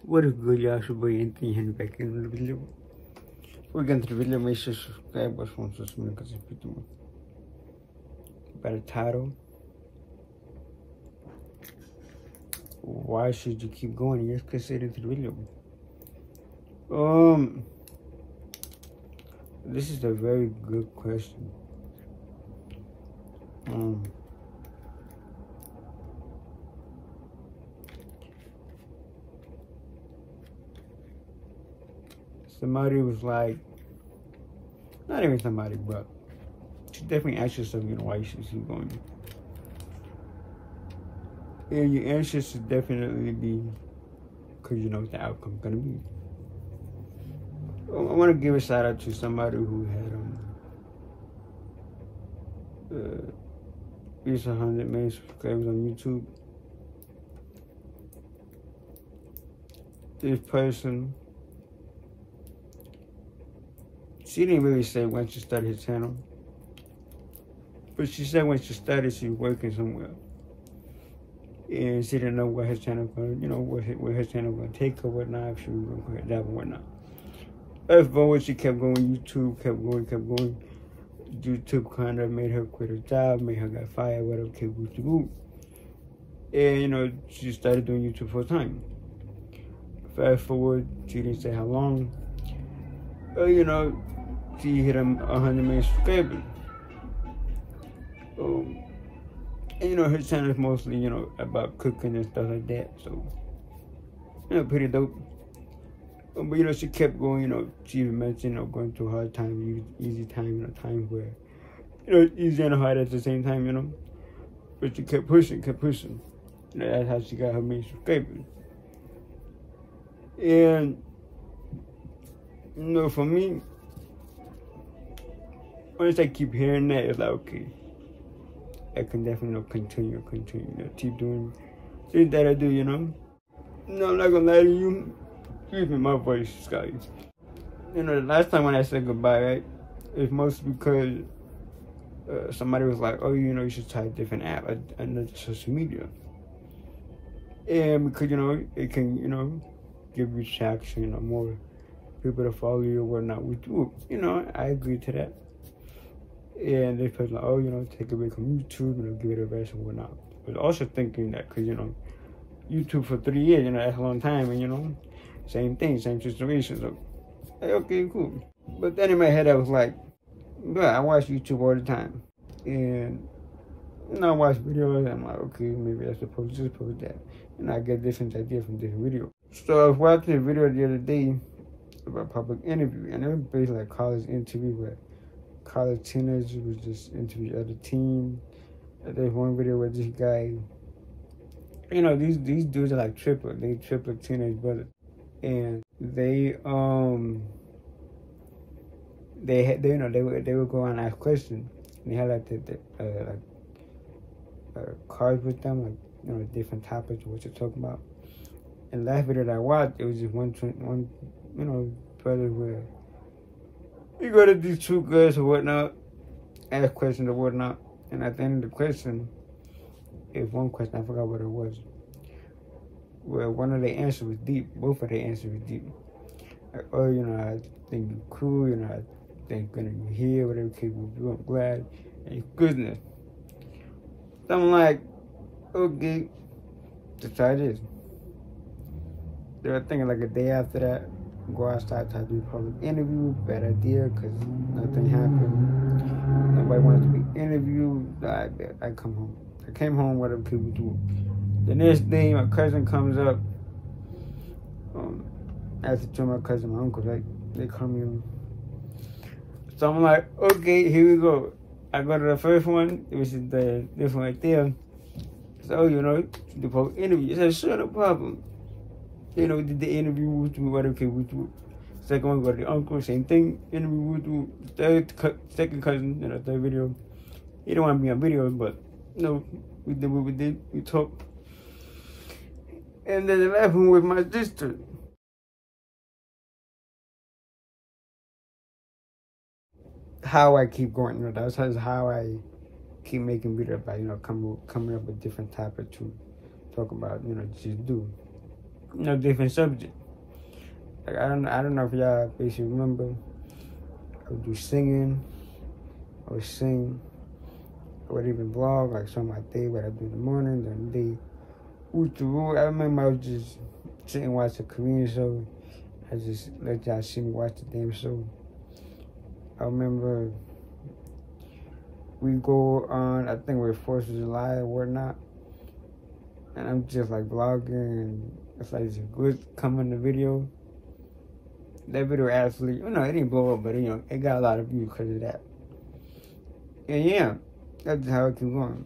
What is good, y'all? It's your boy Anthony Henry back in the video. Before we get into the video, make sure to subscribe, watch on social media because it's more. By the title, why should you keep going? Yes, consider into the video. This is a very good question. Somebody was like, not even somebody, but you definitely ask yourself, why you should keep going. And your answer should definitely be because you know what the outcome's gonna be. I want to give a shout out to somebody who had reached 100 million subscribers on YouTube. This person, she didn't really say when she started his channel, but she said when she started, she was working somewhere, and she didn't know what his channel was going, where his channel was going to take her, whatnot, if she was going to quit that and whatnot. Fast forward, she kept going. YouTube kept going. YouTube kind of made her quit her job, made her get fired, whatever, and she started doing YouTube full time. Fast forward, she didn't say how long. She hit 100 million subscribers. And her channel is mostly, about cooking and stuff like that. So, pretty dope. But, she kept going, she even mentioned, going through a hard time, easy time, time where, easy and hard at the same time, But she kept pushing. That's how she got her million subscribers. And, for me, once I keep hearing that, it's like, okay, I can definitely continue, keep doing things that I do, I'm not gonna lie to you. Excuse me, my voice, guys. The last time when I said goodbye, right, it's mostly because somebody was like, oh, you should try a different app, another social media. And because, it can, give you traction, more people to follow you or whatnot. I agree to that. And they felt like, oh, take a break from YouTube, give it a rest and whatnot. But also thinking that, because, YouTube for 3 years, that's a long time, and, same thing, same situation. So, hey, okay, cool. But then in my head, I was like, yeah, I watch YouTube all the time. And, I watch videos, I'm like, okay, maybe I should post this, post that. And I get different ideas from different videos. So I was watching a video the other day about public interview, and it was basically like college interview where college teenagers was just interview other team. There's one video where this guy, these dudes are like triplet teenage brothers, and they would go and ask questions. And they had like cards with them, like different topics of what you're talking about. And last video that I watched, it was just one brother where you go to these two girls or whatnot, ask questions or whatnot, and at the end of the question, if one question, I forgot what it was, where one of the answers was deep, both of the answers were deep. Like, oh, I think you're cool, I think you're here, whatever case will do, I'm glad, and your goodness. So I'm like, okay, let's try this. They were thinking like a day after that, go outside, try to do a public interview. Bad idea, because nothing happened. Nobody wanted to be interviewed. I come home. I came home, whatever people do. The next day, my cousin comes up. After two of my cousin, my uncle, they come in. So I'm like, okay, here we go. I go to the first one, which is this one right there. So, the public interview. He said, sure, no problem. Did the interview with me, whatever, second one, go to the uncle, same thing, interview with second cousin, third video. He didn't want to be on video, but, we did what we did, we talked. And then the last one with my sister. How I keep going, that's how I keep making videos about, coming up with different topics to talk about, just do. different subjects. Like I don't know if y'all basically remember. I would do singing. I would sing. I would even vlog, like some of my day, what I do in the morning, during the day. I remember I was just sitting and watch a Korean show. I just let y'all see me watch the damn show. I remember we go on, I think we're 4th of July or whatnot. And I'm just like vlogging, and it's like it's a good coming to video. That video actually, it didn't blow up, but it got a lot of views because of that. And yeah, that's how it keeps going.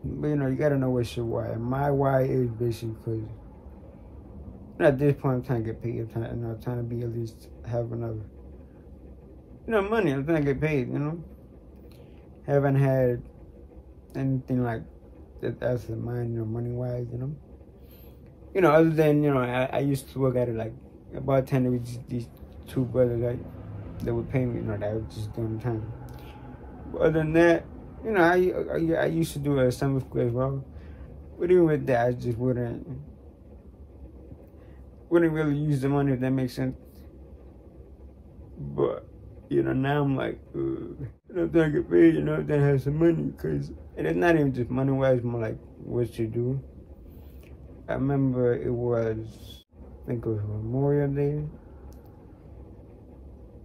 But you gotta know what's your why. And my why is basically because at this point I'm trying to get paid. I'm trying to be at least have enough, money. I'm trying to get paid. Haven't had anything like that's in mind, money wise. Other than I used to work at it like about 10 with these two brothers that would pay me. That I was just doing the time. But other than that, I used to do a summer school as well. But even with that, I just wouldn't really use the money, if that makes sense. But now I'm like, I'm trying to get paid. Then have some money, and it's not even just money wise, more like what you do. I remember it was, I think it was Memorial Day.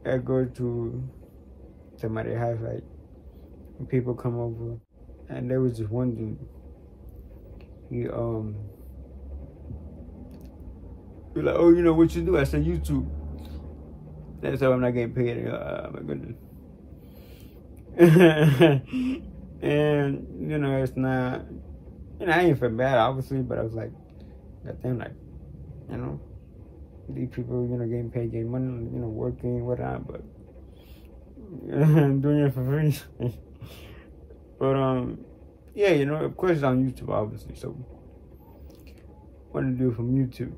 I go to somebody's house, like, and people come over, and there was this one dude. He was like, oh, what you do? I said, YouTube. That's how I'm not getting paid. Oh my goodness. And it's not, I ain't feel bad obviously, but I was like, goddamn, like, these people, getting paid, getting money, working, whatnot, but doing it for free. But yeah, of course it's on YouTube, obviously. So what to do from YouTube?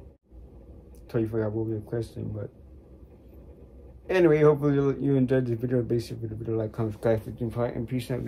Totally forgot what was the question, but anyway, hopefully you enjoyed this video. Basically, the video, like, comment, subscribe, and peace out,